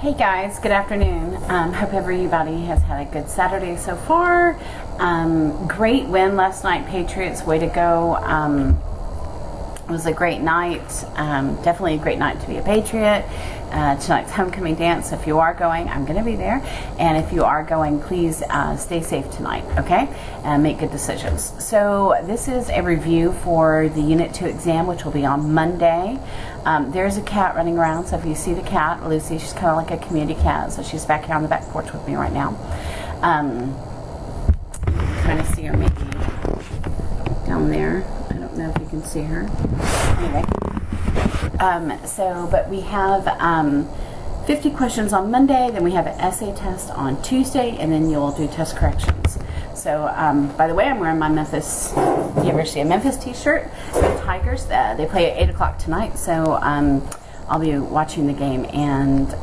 Hey guys, good afternoon. Hope everybody has had a good Saturday so far. Great win last night, Patriots. Way to go. It was a great night. Definitely a great night to be a Patriot. Tonight's homecoming dance. If you are going, I'm going to be there. And if you are going, please stay safe tonight, okay? And make good decisions. So this is a review for the Unit 2 exam, which will be on Monday. There's a cat running around, so if you see the cat, Lucy, she's kind of like a community cat, so she's back here on the back porch with me right now. Kind of see her maybe down there. I don't know if you can see her. Anyway. But we have 50 questions on Monday, then we have an essay test on Tuesday, and then you'll do test corrections. So, by the way, I'm wearing my University of Memphis t-shirt. The Tigers, they play at 8 o'clock tonight, so I'll be watching the game and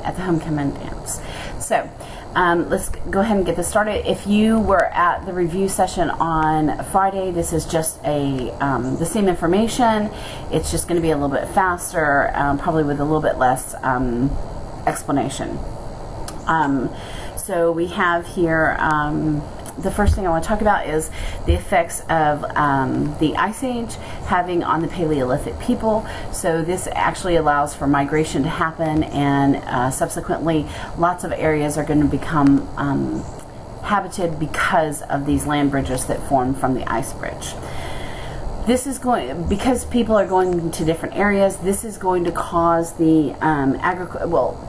at the homecoming dance. So, let's go ahead and get this started. If you were at the review session on Friday, this is just the same information. It's just going to be a little bit faster, probably with a little bit less explanation. So we have here, the first thing I want to talk about is the effects of the Ice Age having on the Paleolithic people. So this actually allows for migration to happen, and subsequently lots of areas are going to become habited because of these land bridges that form from the ice bridge. This is because people are going to different areas, this is going to cause the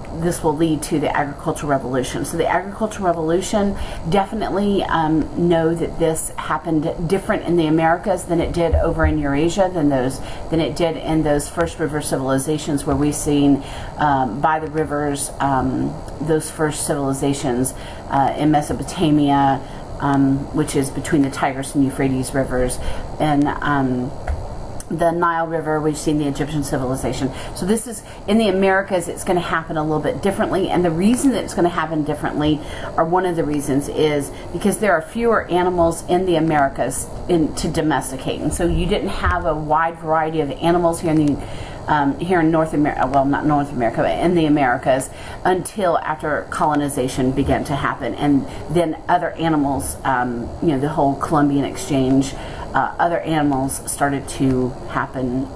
this will lead to the agricultural revolution. So the agricultural revolution, definitely know that this happened different in the Americas than it did over in Eurasia, than it did in those first river civilizations where we've seen by the rivers, those first civilizations in Mesopotamia, which is between the Tigris and Euphrates rivers, and the Nile River. We've seen the Egyptian civilization. So this is, in the Americas, it's going to happen a little bit differently, and the reason that it's going to happen differently, or one of the reasons, is because there are fewer animals in the Americas to domesticate, and so you didn't have a wide variety of animals here in North America, well, not North America, but in the Americas, until after colonization began to happen, and then other animals, the whole Columbian exchange, other animals started to happen,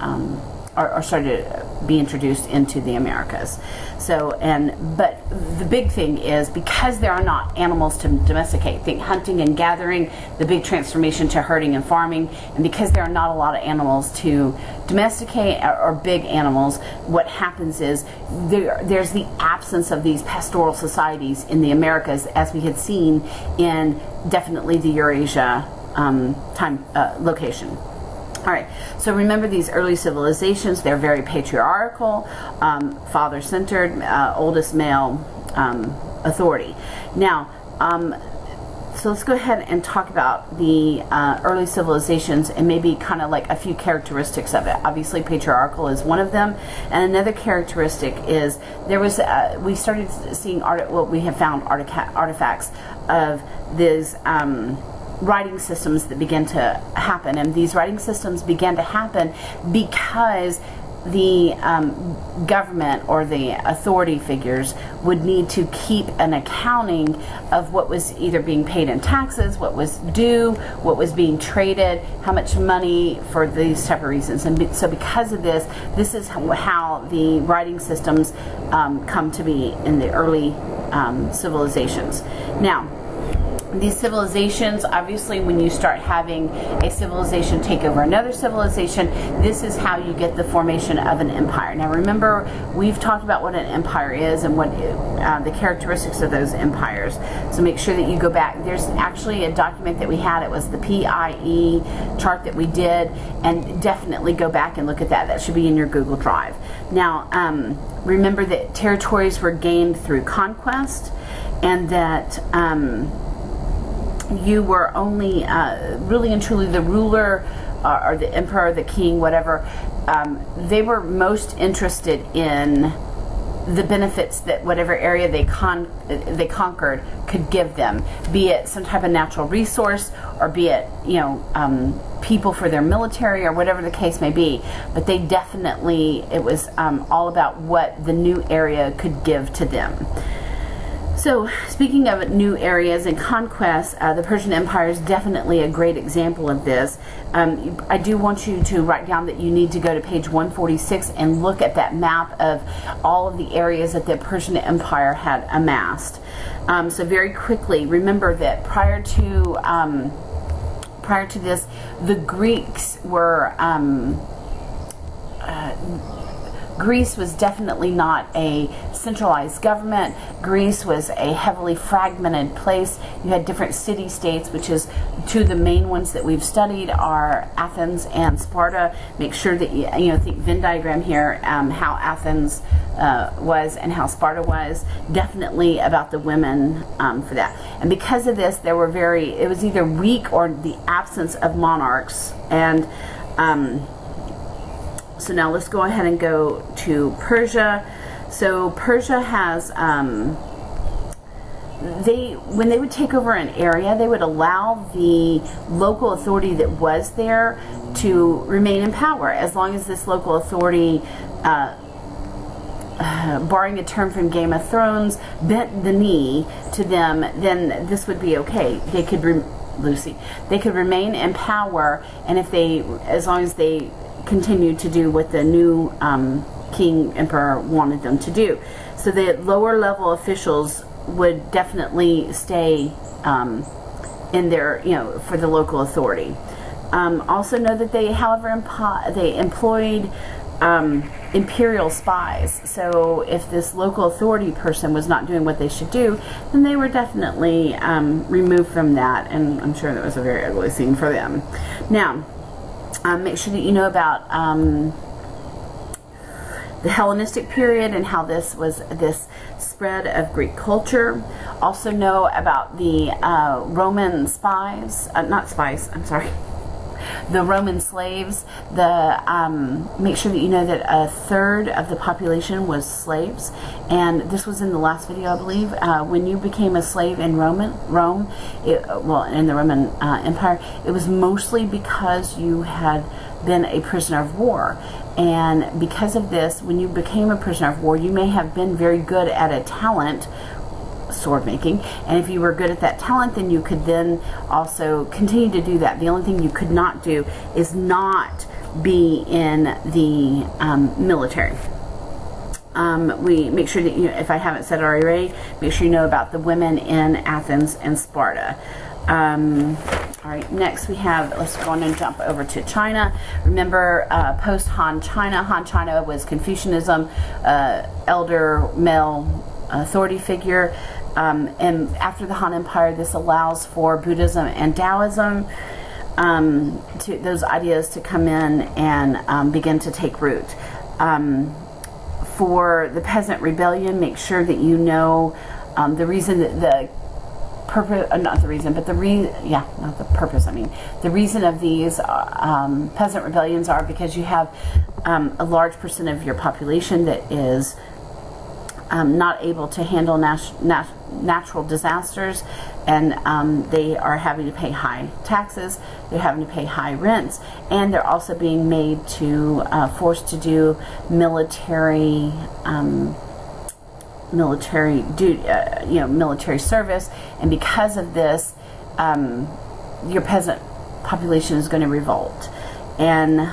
or started to be introduced into the Americas. So, but the big thing is, because there are not animals to domesticate, think hunting and gathering, the big transformation to herding and farming, and because there are not a lot of animals to domesticate, or big animals, what happens is there's the absence of these pastoral societies in the Americas, as we had seen in definitely the Eurasia location. All right, so remember, these early civilizations, they're very patriarchal, father-centered, oldest male authority. Now, so let's go ahead and talk about the early civilizations, and maybe kind of like a few characteristics of it. Obviously, patriarchal is one of them, and another characteristic is we started seeing we have found artifacts of these writing systems that began to happen, and these writing systems began to happen because the government or the authority figures would need to keep an accounting of what was either being paid in taxes, what was due, what was being traded, how much money, for these type of reasons. And so because of this is how the writing systems come to be in the early civilizations. Now, these civilizations, obviously, when you start having a civilization take over another civilization, this is how you get the formation of an empire. Now remember, we've talked about what an empire is and what the characteristics of those empires. So make sure that you go back. There's actually a document that we had. It was the PIE chart that we did, and definitely go back and look at that. That should be in your Google Drive. Now, remember that territories were gained through conquest, and that you were only really and truly the ruler, or the emperor, the king, whatever. They were most interested in the benefits that whatever area they conquered could give them, be it some type of natural resource, or be it, people for their military, or whatever the case may be. But they definitely, it was all about what the new area could give to them. So, speaking of new areas and conquests, the Persian Empire is definitely a great example of this. I do want you to write down that you need to go to page 146 and look at that map of all of the areas that the Persian Empire had amassed. So very quickly, remember that prior to this, the Greeks were... Greece was definitely not a centralized government. Greece was a heavily fragmented place. You had different city-states, which is two of the main ones that we've studied are Athens and Sparta. Make sure that you think Venn diagram here, how Athens was and how Sparta was. Definitely about the women for that. And because of this, it was either weak or the absence of monarchs. And so now let's go ahead and go to Persia. So Persia has, when they would take over an area, they would allow the local authority that was there to remain in power, as long as this local authority, borrowing a term from Game of Thrones, bent the knee to them, then this would be okay. They could remain in power, and as long as they continued to do what the new emperor wanted them to do. So the lower level officials would definitely stay in their, for the local authority. Also know that they, however, they employed imperial spies. So if this local authority person was not doing what they should do, then they were definitely removed from that, and I'm sure that was a very ugly scene for them. Now, make sure that you know about the Hellenistic period and how this spread of Greek culture. Also know about the Roman the Roman slaves. Make sure that you know that a third of the population was slaves, and this was in the last video, I believe. When you became a slave in Rome, in the Roman Empire, it was mostly because you had been a prisoner of war. And because of this, when you became a prisoner of war, you may have been very good at a talent, sword making, and if you were good at that talent, then you could then also continue to do that. The only thing you could not do is not be in the military. We make sure that if I haven't said it already, make sure you know about the women in Athens and Sparta. All right, next let's go on and jump over to China. Remember, post-Han China. Han China was Confucianism, elder male authority figure. And after the Han Empire, this allows for Buddhism and Taoism, those ideas to come in and begin to take root. For the Peasant Rebellion, make sure that you know the reason that the reason of these peasant rebellions are because you have a large percent of your population that is not able to handle natural disasters, and they are having to pay high taxes, they're having to pay high rents, and they're also being made to forced to do military service. And because of this, your peasant population is going to revolt. And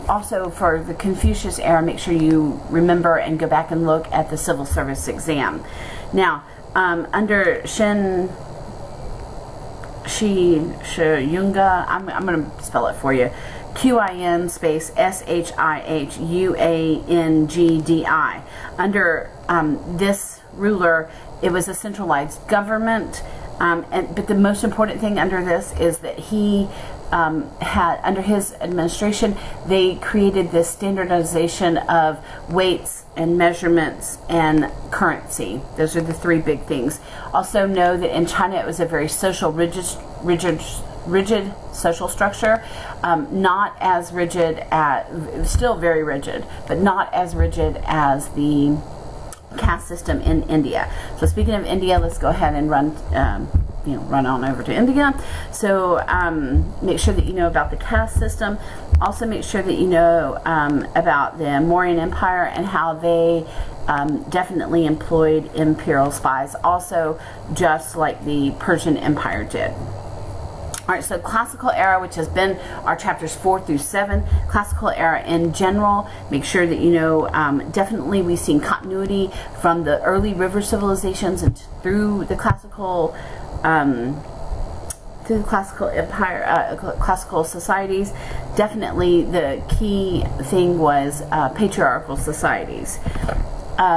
also for the Confucius era, make sure you remember and go back and look at the civil service exam. Now, under Shihunga, I'm going to spell it for you. QIN space SHIHUANGDI. Under this ruler, it was a centralized government, but the most important thing under this is that he had, under his administration, they created this standardization of weights and measurements and currency. Those are the three big things. Also know that in China it was a very social, rigid social structure, not as rigid still very rigid, but not as rigid as the caste system in India. So speaking of India, let's go ahead and run on over to India. So make sure that you know about the caste system. Also make sure that you know about the Mauryan Empire and how they definitely employed imperial spies, also just like the Persian Empire did. All right, so classical era, which has been our chapters 4 through 7, classical era in general, make sure that you know, definitely we've seen continuity from the early river civilizations and through the classical empire, classical societies. Definitely the key thing was patriarchal societies.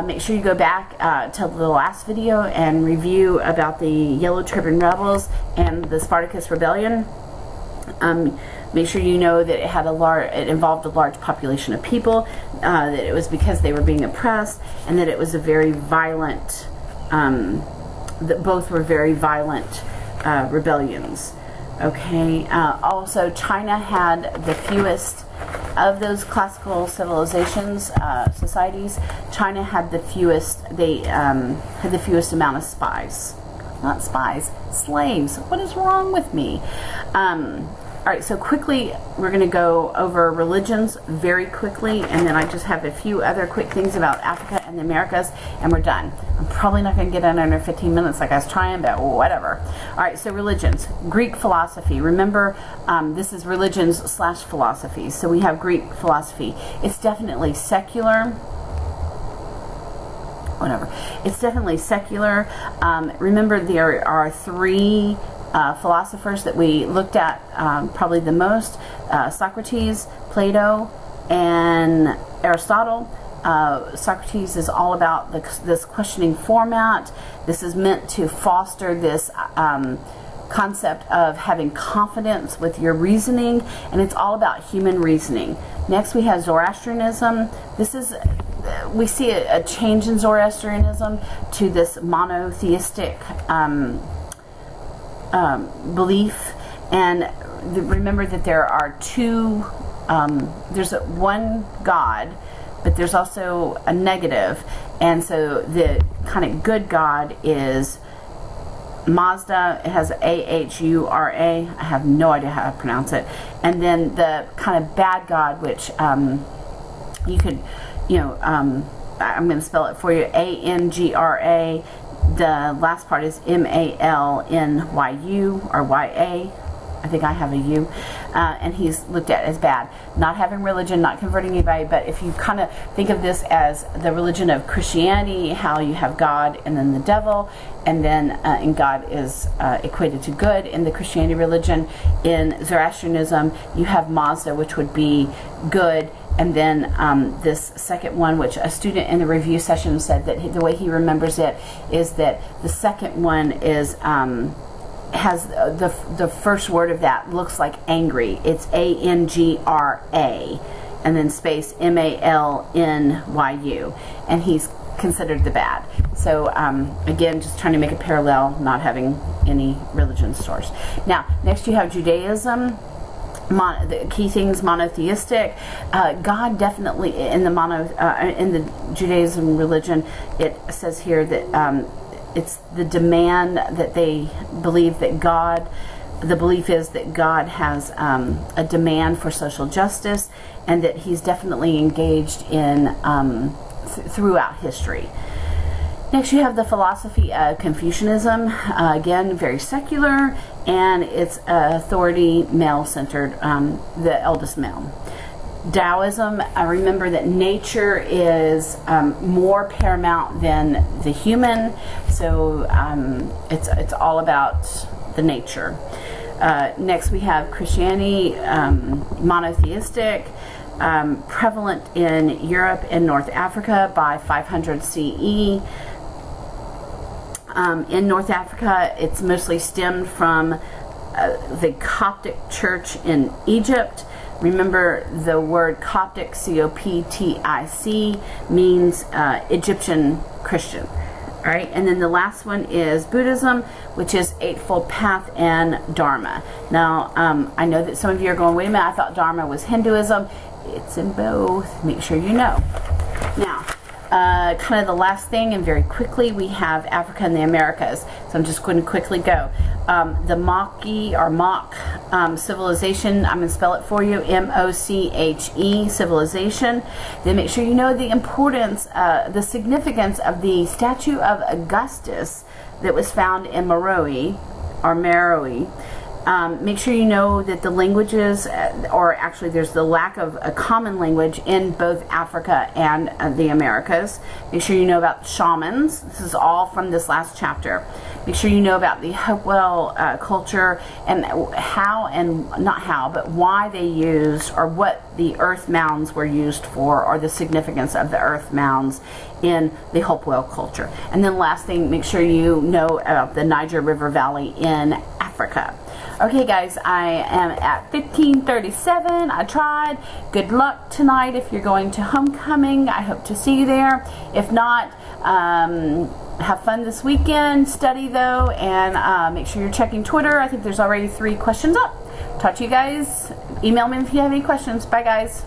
Make sure you go back to the last video and review about the Yellow Turban Rebels and the Spartacus Rebellion. Make sure you know that it involved a large population of people, that it was because they were being oppressed, and that it was a very violent, that both were very violent rebellions. Okay. Also, China had the fewest of those classical civilizations, societies. China had the fewest. They had the fewest amount of spies. Not spies, slaves. What is wrong with me? All right, so quickly, we're going to go over religions very quickly, and then I just have a few other quick things about Africa and the Americas, and we're done. I'm probably not going to get in under 15 minutes like I was trying, but whatever. All right, so religions. Greek philosophy. Remember, this is religions / philosophy. So we have Greek philosophy. It's definitely secular. Whatever. It's definitely secular. Remember, there are 3 philosophers that we looked at probably the most: Socrates, Plato, and Aristotle. Socrates is all about this questioning format. This is meant to foster this concept of having confidence with your reasoning, and it's all about human reasoning. Next, we have Zoroastrianism. We see a change in Zoroastrianism to this monotheistic belief, and remember that there are there's one God, but there's also a negative, and so the kind of good God is Mazda. It has A-H-U-R-A. I have no idea how to pronounce it. And then the kind of bad God, which you could, I'm going to spell it for you, A-N-G-R-A. The last part is M-A-L-N-Y-U or Y-A. I think I have a U. And he's looked at as bad. Not having religion, not converting anybody, but if you kind of think of this as the religion of Christianity, how you have God and then the devil, and then and God is equated to good in the Christianity religion. In Zoroastrianism, you have Mazda, which would be good. And then this second one, which a student in the review session said that the way he remembers it is that the second one is has the first word of that looks like angry. It's A-N-G-R-A and then space M-A-L-N-Y-U, and he's considered the bad. So again, just trying to make a parallel, not having any religion source. Now, next you have Judaism. The key things: monotheistic. God definitely in the Judaism religion. It says here that it's the demand that they believe that God. The belief is that God has a demand for social justice, and that He's definitely engaged in throughout history. Next, you have the philosophy of Confucianism. Again, very secular, and it's authority, male-centered, the eldest male. Taoism, remember that nature is more paramount than the human, so it's all about the nature. Next, we have Christianity, monotheistic, prevalent in Europe and North Africa by 500 CE. In North Africa, it's mostly stemmed from the Coptic Church in Egypt. Remember, the word Coptic, C-O-P-T-I-C, means Egyptian Christian. All right, and then the last one is Buddhism, which is Eightfold Path and Dharma. Now, I know that some of you are going, wait a minute, I thought Dharma was Hinduism. It's in both. Make sure you know. Now, kind of the last thing, and very quickly, we have Africa and the Americas. So I'm just going to quickly go. The Moche or Moch civilization, I'm going to spell it for you, M-O-C-H-E, civilization. Then make sure you know the importance, the significance of the statue of Augustus that was found in Meroe, or Meroe. Make sure you know that the languages, or actually there's the lack of a common language in both Africa and the Americas. Make sure you know about shamans. This is all from this last chapter. Make sure you know about the Hopewell culture and how, and not how, but why they used, or what the earth mounds were used for, or the significance of the earth mounds in the Hopewell culture. And then last thing, make sure you know about the Niger River Valley in Africa. Okay guys, I am at 15:37. I tried. Good luck tonight if you're going to homecoming. I hope to see you there. If not, have fun this weekend. Study though, and make sure you're checking Twitter. I think there's already 3 questions up. Talk to you guys. Email me if you have any questions. Bye guys.